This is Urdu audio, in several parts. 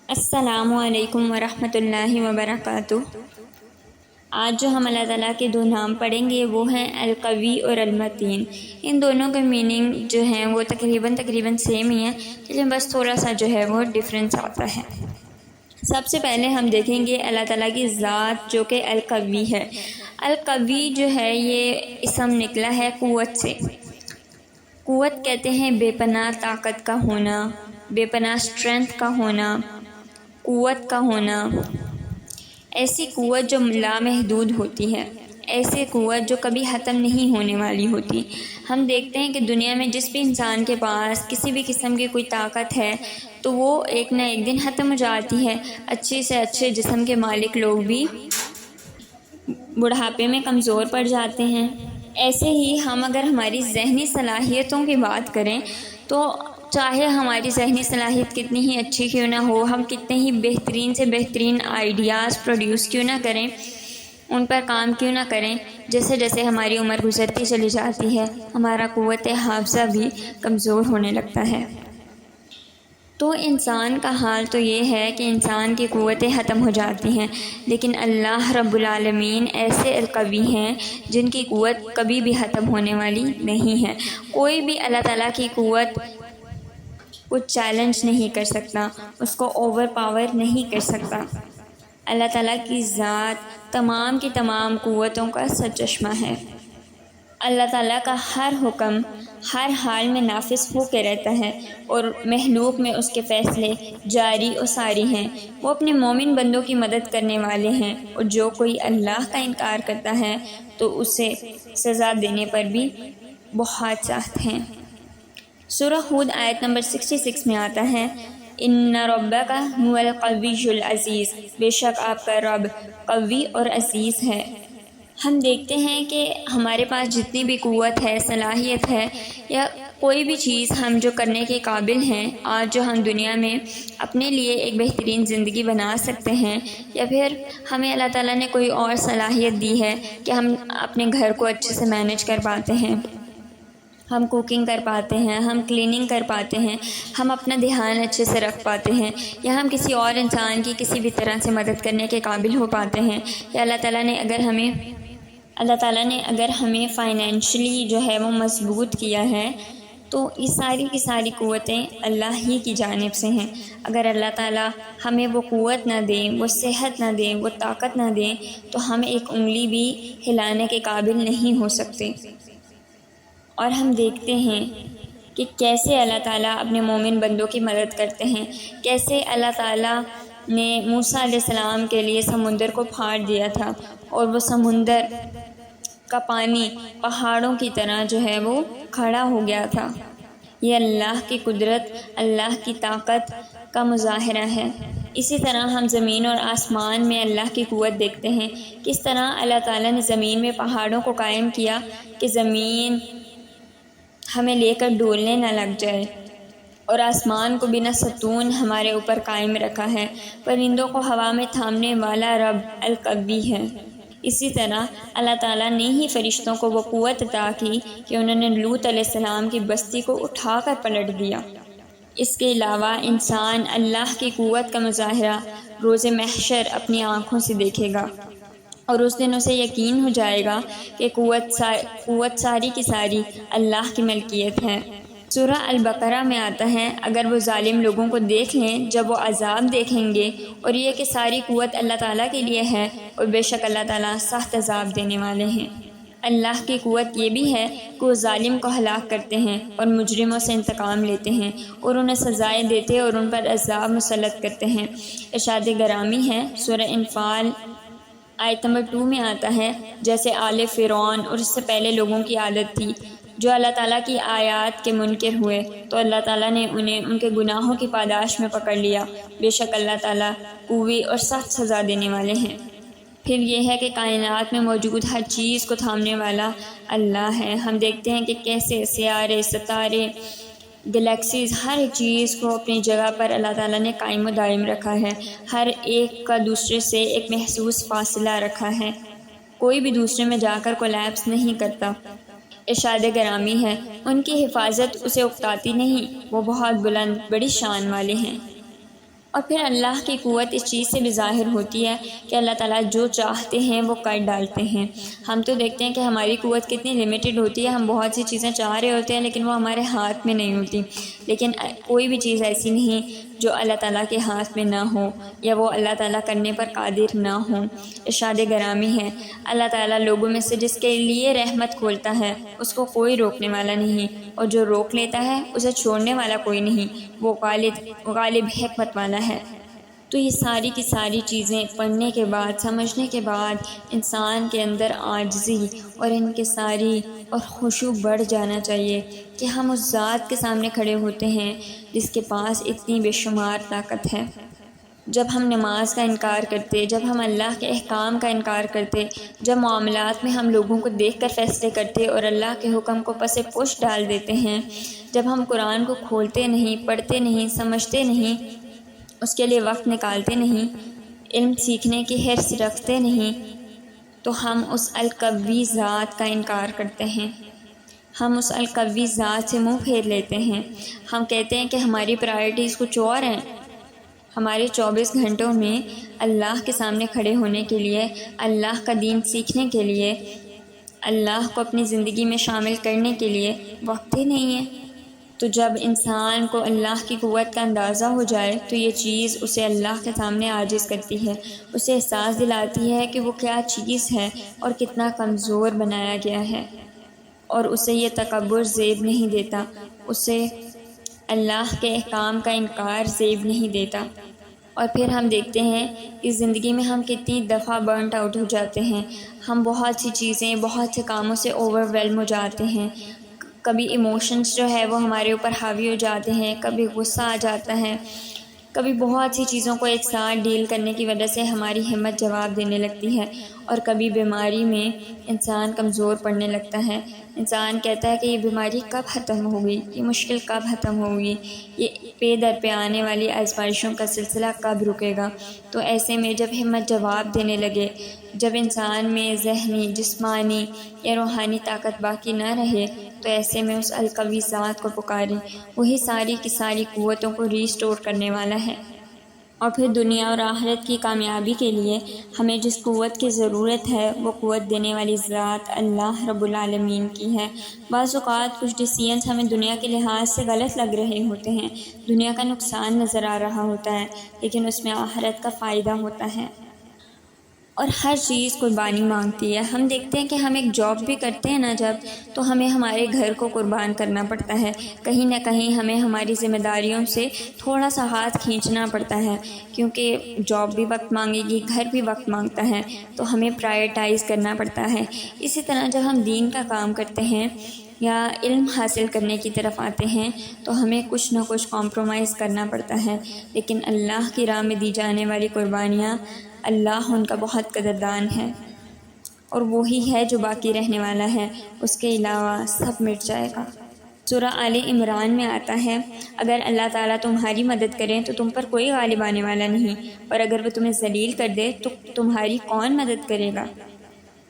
السلام علیکم ورحمۃ اللہ وبرکاتہ۔ آج جو ہم اللہ تعالیٰ کے دو نام پڑھیں گے وہ ہیں القوی اور المتین۔ ان دونوں کے میننگ جو ہیں وہ تقریباً سیم ہی ہیں، لیکن بس تھوڑا سا جو ہے وہ ڈفرینس آتا ہے۔ سب سے پہلے ہم دیکھیں گے اللہ تعالیٰ کی ذات جو کہ القوی ہے۔ القوی جو ہے یہ اسم نکلا ہے قوت سے۔ قوت کہتے ہیں بے پناہ طاقت کا ہونا، بے پناہ اسٹرینتھ کا ہونا، قوت کا ہونا، ایسی قوت جو لامحدود ہوتی ہے، ایسی قوت جو کبھی ختم نہیں ہونے والی ہوتی۔ ہم دیکھتے ہیں کہ دنیا میں جس بھی انسان کے پاس کسی بھی قسم کی کوئی طاقت ہے تو وہ ایک نہ ایک دن ختم ہو جاتی ہے۔ اچھے سے اچھے جسم کے مالک لوگ بھی بڑھاپے میں کمزور پڑ جاتے ہیں۔ ایسے ہی ہم اگر ہماری ذہنی صلاحیتوں کی بات کریں تو چاہے ہماری ذہنی صلاحیت کتنی ہی اچھی کیوں نہ ہو، ہم کتنے ہی بہترین سے بہترین آئیڈیاز پروڈیوس کیوں نہ کریں، ان پر کام کیوں نہ کریں، جیسے جیسے ہماری عمر گزرتی چلی جاتی ہے ہمارا قوت حافظہ بھی کمزور ہونے لگتا ہے۔ تو انسان کا حال تو یہ ہے کہ انسان کی قوتیں ختم ہو جاتی ہیں، لیکن اللہ رب العالمین ایسے القوی ہیں جن کی قوت کبھی بھی ختم ہونے والی نہیں ہے۔ کوئی بھی اللہ تعالیٰ کی قوت کو چیلنج نہیں کر سکتا، اس کو اوور پاور نہیں کر سکتا۔ اللہ تعالیٰ کی ذات تمام کی تمام قوتوں کا سرچشمہ ہے۔ اللہ تعالیٰ کا ہر حکم ہر حال میں نافذ ہو کے رہتا ہے اور مخلوق میں اس کے فیصلے جاری و ساری ہیں۔ وہ اپنے مومن بندوں کی مدد کرنے والے ہیں، اور جو کوئی اللہ کا انکار کرتا ہے تو اسے سزا دینے پر بھی بہت سخت ہیں۔ سورہ ہود آیت نمبر 66 میں آتا ہے ان ربک هو القوی العزیز، بے شک آپ کا رب قوی اور عزیز ہے۔ ہم دیکھتے ہیں کہ ہمارے پاس جتنی بھی قوت ہے، صلاحیت ہے، یا کوئی بھی چیز ہم جو کرنے کے قابل ہیں، آج جو ہم دنیا میں اپنے لیے ایک بہترین زندگی بنا سکتے ہیں، یا پھر ہمیں اللہ تعالیٰ نے کوئی اور صلاحیت دی ہے کہ ہم اپنے گھر کو اچھے سے مینیج کر پاتے ہیں، ہم کوکنگ کر پاتے ہیں، ہم کلیننگ کر پاتے ہیں، ہم اپنا دھیان اچھے سے رکھ پاتے ہیں، یا ہم کسی اور انسان کی کسی بھی طرح سے مدد کرنے کے قابل ہو پاتے ہیں، یا اللہ تعالیٰ نے اگر ہمیں فائنینشلی جو ہے وہ مضبوط کیا ہے، تو یہ ساری کی ساری قوتیں اللہ ہی کی جانب سے ہیں۔ اگر اللہ تعالیٰ ہمیں وہ قوت نہ دیں، وہ صحت نہ دیں، وہ طاقت نہ دیں تو ہم ایک انگلی بھی ہلانے کے قابل نہیں ہو سکتے۔ اور ہم دیکھتے ہیں کہ کیسے اللہ تعالیٰ اپنے مومن بندوں کی مدد کرتے ہیں، کیسے اللہ تعالیٰ نے موسیٰ علیہ السلام کے لیے سمندر کو پھاڑ دیا تھا، اور وہ سمندر کا پانی پہاڑوں کی طرح جو ہے وہ کھڑا ہو گیا تھا۔ یہ اللہ کی قدرت، اللہ کی طاقت کا مظاہرہ ہے۔ اسی طرح ہم زمین اور آسمان میں اللہ کی قوت دیکھتے ہیں، کس طرح اللہ تعالیٰ نے زمین میں پہاڑوں کو قائم کیا کہ زمین ہمیں لے کر ڈولنے نہ لگ جائے، اور آسمان کو بنا ستون ہمارے اوپر قائم رکھا ہے۔ پرندوں کو ہوا میں تھامنے والا رب القوی ہے۔ اسی طرح اللہ تعالیٰ نے ہی فرشتوں کو وہ قوت عطا کی کہ انہوں نے لوط علیہ السلام کی بستی کو اٹھا کر پلٹ دیا۔ اس کے علاوہ انسان اللہ کی قوت کا مظاہرہ روز محشر اپنی آنکھوں سے دیکھے گا، اور اس دن اسے یقین ہو جائے گا کہ قوت ساری کی ساری اللہ کی ملکیت ہے۔ سورہ البقرہ میں آتا ہے اگر وہ ظالم لوگوں کو دیکھ لیں جب وہ عذاب دیکھیں گے، اور یہ کہ ساری قوت اللہ تعالیٰ کے لیے ہے، اور بے شک اللہ تعالیٰ سخت عذاب دینے والے ہیں۔ اللہ کی قوت یہ بھی ہے کہ وہ ظالم کو ہلاک کرتے ہیں اور مجرموں سے انتقام لیتے ہیں، اور انہیں سزائیں دیتے اور ان پر عذاب مسلط کرتے ہیں۔ ارشاد گرامی ہے سورہ انفال آیت نمبر 2 میں آتا ہے جیسے آل فرعون اور اس سے پہلے لوگوں کی عادت تھی، جو اللہ تعالیٰ کی آیات کے منکر ہوئے تو اللہ تعالیٰ نے انہیں ان کے گناہوں کی پاداش میں پکڑ لیا۔ بے شک اللہ تعالیٰ قوی اور سخت سزا دینے والے ہیں۔ پھر یہ ہے کہ کائنات میں موجود ہر چیز کو تھامنے والا اللہ ہے۔ ہم دیکھتے ہیں کہ کیسے سیارے، ستارے، گلیکسیز، ہر ایک چیز کو اپنی جگہ پر اللہ تعالیٰ نے قائم و دائم رکھا ہے، ہر ایک کا دوسرے سے ایک محسوس فاصلہ رکھا ہے، کوئی بھی دوسرے میں جا کر کولیپس نہیں کرتا۔ ارشاد گرامی ہے ان کی حفاظت اسے اکتاتی نہیں، وہ بہت بلند بڑی شان والے ہیں۔ اور پھر اللہ کی قوت اس چیز سے بھی ظاہر ہوتی ہے کہ اللہ تعالیٰ جو چاہتے ہیں وہ کر ڈالتے ہیں۔ ہم تو دیکھتے ہیں کہ ہماری قوت کتنی لمیٹڈ ہوتی ہے، ہم بہت سی چیزیں چاہ رہے ہوتے ہیں لیکن وہ ہمارے ہاتھ میں نہیں ہوتی، لیکن کوئی بھی چیز ایسی نہیں جو اللہ تعالیٰ کے ہاتھ میں نہ ہو یا وہ اللہ تعالیٰ کرنے پر قادر نہ ہوں۔ ارشاد گرامی ہے، اللہ تعالیٰ لوگوں میں سے جس کے لیے رحمت کھولتا ہے اس کو کوئی روکنے والا نہیں، اور جو روک لیتا ہے اسے چھوڑنے والا کوئی نہیں، وہ غالب حکمت والا ہے۔ تو یہ ساری کی ساری چیزیں پڑھنے کے بعد، سمجھنے کے بعد انسان کے اندر عاجزی اور انکساری اور خشوع بڑھ جانا چاہیے کہ ہم اس ذات کے سامنے کھڑے ہوتے ہیں جس کے پاس اتنی بے شمار طاقت ہے۔ جب ہم نماز کا انکار کرتے، جب ہم اللہ کے احکام کا انکار کرتے، جب معاملات میں ہم لوگوں کو دیکھ کر فیصلے کرتے اور اللہ کے حکم کو پس پش ڈال دیتے ہیں، جب ہم قرآن کو کھولتے نہیں، پڑھتے نہیں، سمجھتے نہیں، اس کے لیے وقت نکالتے نہیں، علم سیکھنے کی حرص رکھتے نہیں، تو ہم اس القوی ذات کا انکار کرتے ہیں، ہم اس القوی ذات سے منہ پھیر لیتے ہیں۔ ہم کہتے ہیں کہ ہماری پرائرٹیز کچھ اور ہیں، ہمارے 24 گھنٹوں میں اللہ کے سامنے کھڑے ہونے کے لیے، اللہ کا دین سیکھنے کے لیے، اللہ کو اپنی زندگی میں شامل کرنے کے لیے وقت ہی نہیں ہے۔ تو جب انسان کو اللہ کی قوت کا اندازہ ہو جائے تو یہ چیز اسے اللہ کے سامنے عاجز کرتی ہے، اسے احساس دلاتی ہے کہ وہ کیا چیز ہے اور کتنا کمزور بنایا گیا ہے، اور اسے یہ تکبر زیب نہیں دیتا، اسے اللہ کے احکام کا انکار زیب نہیں دیتا۔ اور پھر ہم دیکھتے ہیں کہ زندگی میں ہم کتنی دفعہ برنٹ آؤٹ ہو جاتے ہیں، ہم بہت سی چیزیں، بہت سے کاموں سے اوور ویلم ہو جاتے ہیں، کبھی ایموشنز جو ہے وہ ہمارے اوپر حاوی ہو جاتے ہیں، کبھی غصہ آ جاتا ہے، کبھی بہت سی چیزوں کو ایک ساتھ ڈیل کرنے کی وجہ سے ہماری ہمت جواب دینے لگتی ہے، اور کبھی بیماری میں انسان کمزور پڑنے لگتا ہے۔ انسان کہتا ہے کہ یہ بیماری کب ختم ہوگی، یہ مشکل کب ختم ہوگی، یہ پے در پہ آنے والی آزمائشوں کا سلسلہ کب رکے گا۔ تو ایسے میں جب ہمت جواب دینے لگے، جب انسان میں ذہنی، جسمانی یا روحانی طاقت باقی نہ رہے، تو ایسے میں اس القوی ذات کو پکاریں، وہی ساری کی ساری قوتوں کو ریسٹور کرنے والا ہے۔ اور پھر دنیا اور آخرت کی کامیابی کے لیے ہمیں جس قوت کی ضرورت ہے وہ قوت دینے والی ذات اللہ رب العالمین کی ہے۔ بعض اوقات کچھ ڈیسیژنز ہمیں دنیا کے لحاظ سے غلط لگ رہے ہوتے ہیں، دنیا کا نقصان نظر آ رہا ہوتا ہے، لیکن اس میں آخرت کا فائدہ ہوتا ہے، اور ہر چیز قربانی مانگتی ہے۔ ہم دیکھتے ہیں کہ ہم ایک جاب بھی کرتے ہیں نا جب، تو ہمیں ہمارے گھر کو قربان کرنا پڑتا ہے، کہیں نہ کہیں ہمیں ہماری ذمہ داریوں سے تھوڑا سا ہاتھ کھینچنا پڑتا ہے، کیونکہ جاب بھی وقت مانگے گی، گھر بھی وقت مانگتا ہے، تو ہمیں پرائرٹائز کرنا پڑتا ہے۔ اسی طرح جب ہم دین کا کام کرتے ہیں یا علم حاصل کرنے کی طرف آتے ہیں تو ہمیں کچھ نہ کچھ کمپرومائز کرنا پڑتا ہے، لیکن اللہ کی راہ میں دی جانے والی قربانیاں، اللہ ان کا بہت قدردان ہے، اور وہی ہے جو باقی رہنے والا ہے، اس کے علاوہ سب مٹ جائے گا۔ سورہ آل عمران میں آتا ہے، اگر اللہ تعالیٰ تمہاری مدد کرے تو تم پر کوئی غالب آنے والا نہیں، اور اگر وہ تمہیں ذلیل کر دے تو تمہاری کون مدد کرے گا؟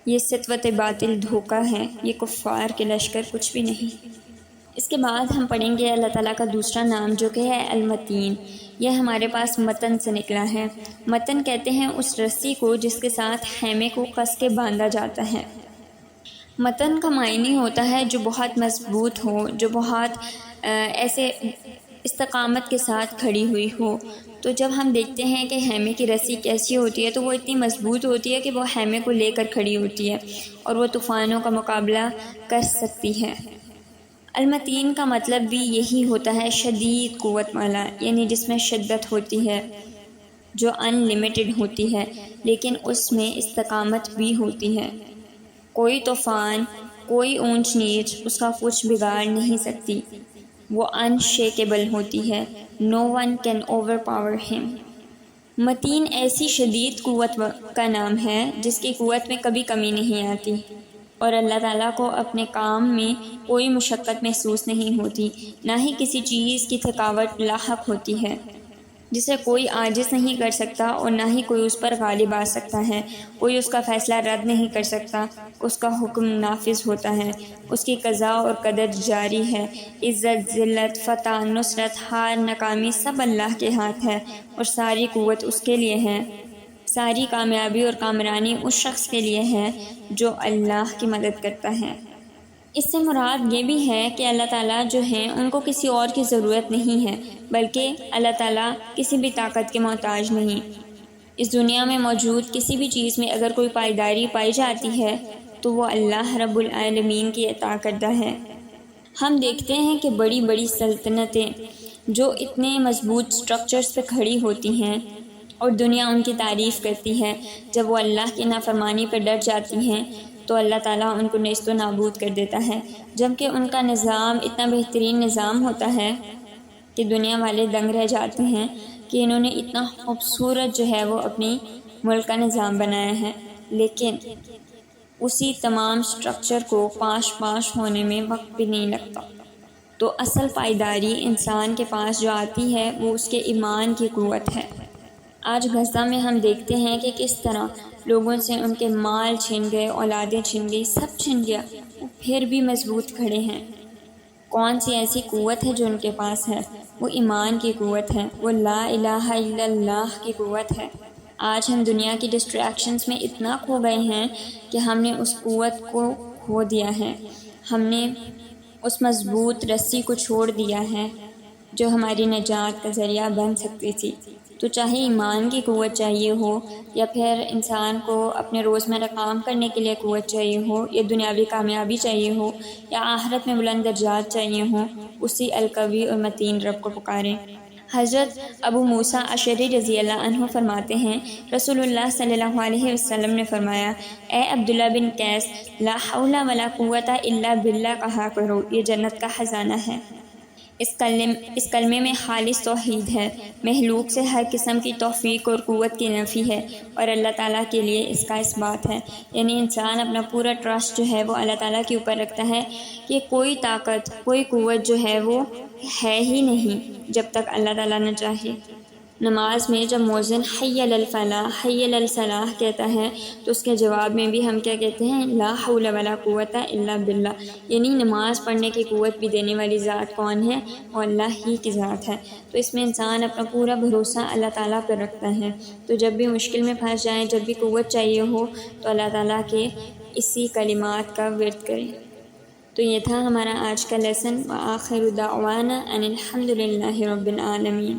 یہ سطوت باطل دھوکہ ہے، یہ کفار کے لشکر کچھ بھی نہیں۔ اس کے بعد ہم پڑھیں گے اللہ تعالیٰ کا دوسرا نام جو کہ ہے المتین۔ یہ ہمارے پاس متن سے نکلا ہے۔ متن کہتے ہیں اس رسی کو جس کے ساتھ خیمے کو کس کے باندھا جاتا ہے۔ متن کا معنی ہوتا ہے جو بہت مضبوط ہو، جو بہت ایسے استقامت کے ساتھ کھڑی ہوئی ہو۔ تو جب ہم دیکھتے ہیں کہ خیمے کی رسی کیسی ہوتی ہے تو وہ اتنی مضبوط ہوتی ہے کہ وہ خیمے کو لے کر کھڑی ہوتی ہے اور وہ طوفانوں کا مقابلہ کر سکتی ہے۔ المتین کا مطلب بھی یہی ہوتا ہے، شدید قوت والا، یعنی جس میں شدت ہوتی ہے، جو ان لمیٹڈ ہوتی ہے، لیکن اس میں استقامت بھی ہوتی ہے۔ کوئی طوفان، کوئی اونچ نیچ اس کا کچھ بگاڑ نہیں سکتی، وہ انشیکیبل ہوتی ہے۔ No one can overpower him۔ متین ایسی شدید قوت کا نام ہے جس کی قوت میں کبھی کمی نہیں آتی، اور اللہ تعالیٰ کو اپنے کام میں کوئی مشقت محسوس نہیں ہوتی، نہ ہی کسی چیز کی تھکاوٹ لاحق ہوتی ہے۔ جسے کوئی عاجز نہیں کر سکتا اور نہ ہی کوئی اس پر غالب آ سکتا ہے۔ کوئی اس کا فیصلہ رد نہیں کر سکتا، اس کا حکم نافذ ہوتا ہے، اس کی قضاء اور قدر جاری ہے۔ عزت، ذلت، فتح، نصرت، ہار، ناکامی سب اللہ کے ہاتھ ہے اور ساری قوت اس کے لیے ہے۔ ساری کامیابی اور کامرانی اس شخص کے لیے ہے جو اللہ کی مدد کرتا ہے۔ اس سے مراد یہ بھی ہے کہ اللہ تعالیٰ جو ہیں ان کو کسی اور کی ضرورت نہیں ہے، بلکہ اللہ تعالیٰ کسی بھی طاقت کے محتاج نہیں۔ اس دنیا میں موجود کسی بھی چیز میں اگر کوئی پائیداری پائی جاتی ہے تو وہ اللہ رب العالمین کی عطا کردہ ہے۔ ہم دیکھتے ہیں کہ بڑی بڑی سلطنتیں جو اتنے مضبوط سٹرکچرز پہ کھڑی ہوتی ہیں اور دنیا ان کی تعریف کرتی ہے، جب وہ اللہ کی نافرمانی پہ ڈٹ جاتی ہیں تو اللہ تعالیٰ ان کو نیست و نابود کر دیتا ہے، جبکہ ان کا نظام اتنا بہترین نظام ہوتا ہے کہ دنیا والے دنگ رہ جاتے ہیں کہ انہوں نے اتنا خوبصورت جو ہے وہ اپنی ملک کا نظام بنایا ہے، لیکن اسی تمام سٹرکچر کو پاش ہونے میں وقت بھی نہیں لگتا۔ تو اصل پائیداری انسان کے پاس جو آتی ہے وہ اس کے ایمان کی قوت ہے۔ آج غزہ میں ہم دیکھتے ہیں کہ کس طرح لوگوں سے ان کے مال چھن گئے، اولادیں چھن گئی، سب چھن گیا، وہ پھر بھی مضبوط کھڑے ہیں۔ کون سی ایسی قوت ہے جو ان کے پاس ہے؟ وہ ایمان کی قوت ہے، وہ لا الہ الا اللہ کی قوت ہے۔ آج ہم دنیا کی ڈسٹریکشنز میں اتنا کھو گئے ہیں کہ ہم نے اس قوت کو کھو دیا ہے، ہم نے اس مضبوط رسی کو چھوڑ دیا ہے جو ہماری نجات کا ذریعہ بن سکتی تھی۔ تو چاہے ایمان کی قوت چاہیے ہو یا پھر انسان کو اپنے روزمرہ کام کرنے کے لیے قوت چاہیے ہو، یا دنیاوی کامیابی چاہیے ہو، یا آخرت میں بلند درجات چاہیے ہوں، اسی القوی اور متین رب کو پکاریں۔ حضرت ابو موسیٰ اشعری رضی اللہ عنہ فرماتے ہیں، رسول اللہ صلی اللہ علیہ وسلم نے فرمایا، اے عبداللہ بن قیس، لا حول ولا قوت الا باللہ کہا کرو، یہ جنت کا خزانہ ہے۔ اس کلمے میں خالص توحید ہے، مخلوق سے ہر قسم کی توفیق اور قوت کی نفی ہے، اور اللہ تعالیٰ کے لیے اس کا اثبات ہے۔ یعنی انسان اپنا پورا ٹرسٹ جو ہے وہ اللہ تعالیٰ کے اوپر رکھتا ہے کہ کوئی طاقت، کوئی قوت جو ہے وہ ہے ہی نہیں جب تک اللہ تعالیٰ نہ چاہے۔ نماز میں جب مؤذن حی علی الفلاح، حی علی الصلاح کہتا ہے تو اس کے جواب میں بھی ہم کیا کہتے ہیں؟ لا حول ولا قوت الا باللہ، یعنی نماز پڑھنے کی قوت بھی دینے والی ذات کون ہے؟ وہ اللہ ہی کی ذات ہے۔ تو اس میں انسان اپنا پورا بھروسہ اللہ تعالیٰ پر رکھتا ہے۔ تو جب بھی مشکل میں پھنس جائیں، جب بھی قوت چاہیے ہو تو اللہ تعالیٰ کے اسی کلمات کا ورد کریں۔ تو یہ تھا ہمارا آج کا لیسن۔ وآخر دعوانا ان الحمد للہ رب العالمین۔